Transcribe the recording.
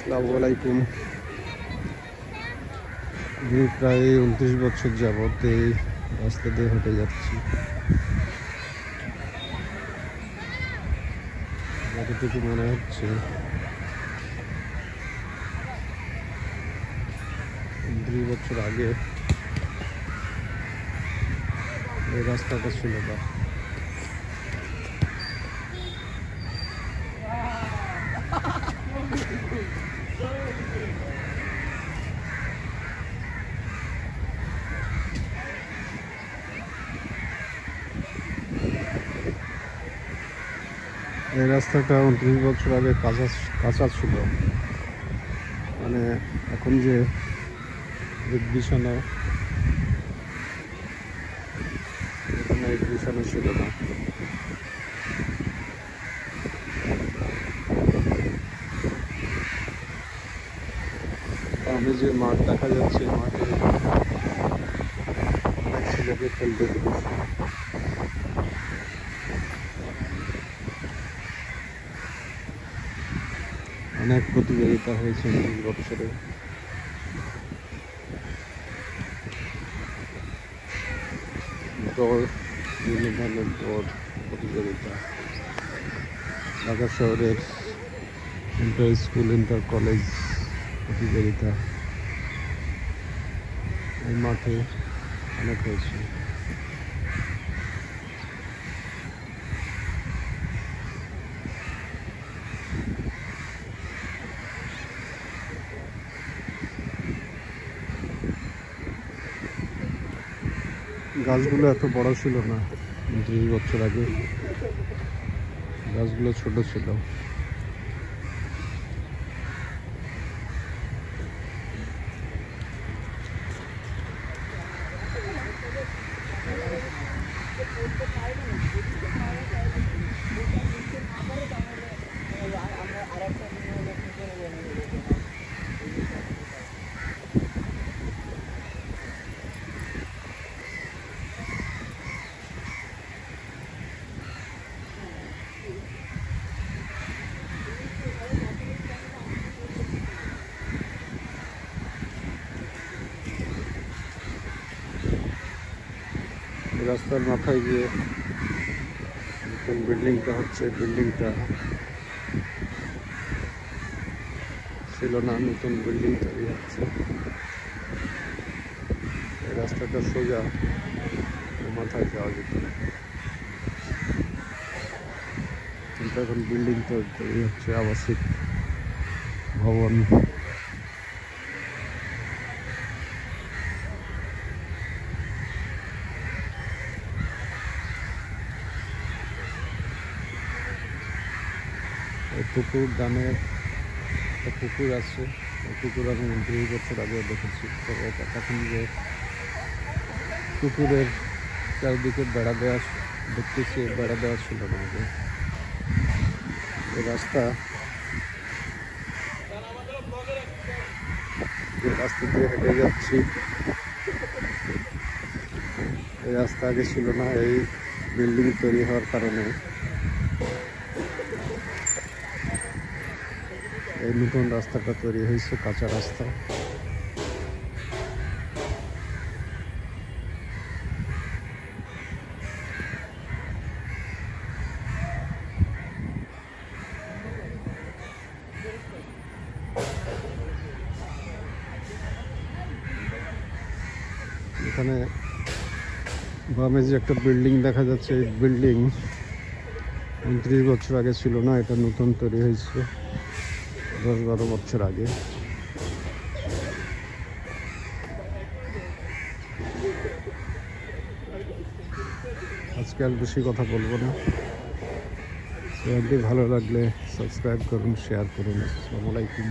আসসালামু আলাইকুম। আমি প্রায় 29 বছর যাবত এই রাস্তা দিয়ে হেঁটে যাচ্ছি। যতটুকু মনে হচ্ছে 29 বছর আগে এই রাস্তাটা ছিল না। এই রাস্তাটা 29 বছর আগে কাঁচা ছিল, মানে এখন যে বিছানো, এখানে বিছানো ছিল না। আমি যে মাঠ দেখা যাচ্ছে, মাঠে অনেক ছেলেকে খেলতে দেখেছি। অনেক প্রতিযোগিতা হয়েছে 29 বছরে। দৌড়, বিভিন্ন ধরনের দৌড় প্রতিযোগিতা, ঢাকা শহরের ইন্টার স্কুল, ইন্টার কলেজ প্রতিযোগিতা এই মাঠে অনেক হয়েছে। গাছগুলো এত বড় ছিল না 29 বছর আগে, গাছগুলো ছোট ছিল। রাস্তার মাথায় গিয়ে নতুন বিল্ডিংটা হচ্ছে, বিল্ডিংটা ছিল না, নতুন বিল্ডিং তৈরি হচ্ছে। এই রাস্তাটা সোজা মাথায় যাওয়া যেত, কিন্তু এখন বিল্ডিং তৈরি হচ্ছে, আবাসিক ভবন। পুকুর, ডানে একটা পুকুর আছে, ওই পুকুর আমি 29 বছর আগে দেখেছি। তবে তখন যে পুকুরের চারিদিকে বেড়া দেওয়া দেখতেছি, বেড়া দেওয়া ছিল না আগে। এই রাস্তা, যে রাস্তা দিয়ে হেঁটে যাচ্ছি, এই রাস্তা আগে ছিল না। এই বিল্ডিং তৈরি হওয়ার কারণে এই নতুন রাস্তাটা তৈরি হয়েছে, কাঁচা রাস্তা। এখানে বামে যে একটা বিল্ডিং দেখা যাচ্ছে, এই বিল্ডিং 29 বছর আগে ছিল না, এটা নতুন তৈরি হয়েছে 10-12 বছর আগে। আজকে আর বেশি কথা বলবো না। ভালো লাগলে সাবস্ক্রাইব করুন, শেয়ার করুন। আসসালামু আলাইকুম।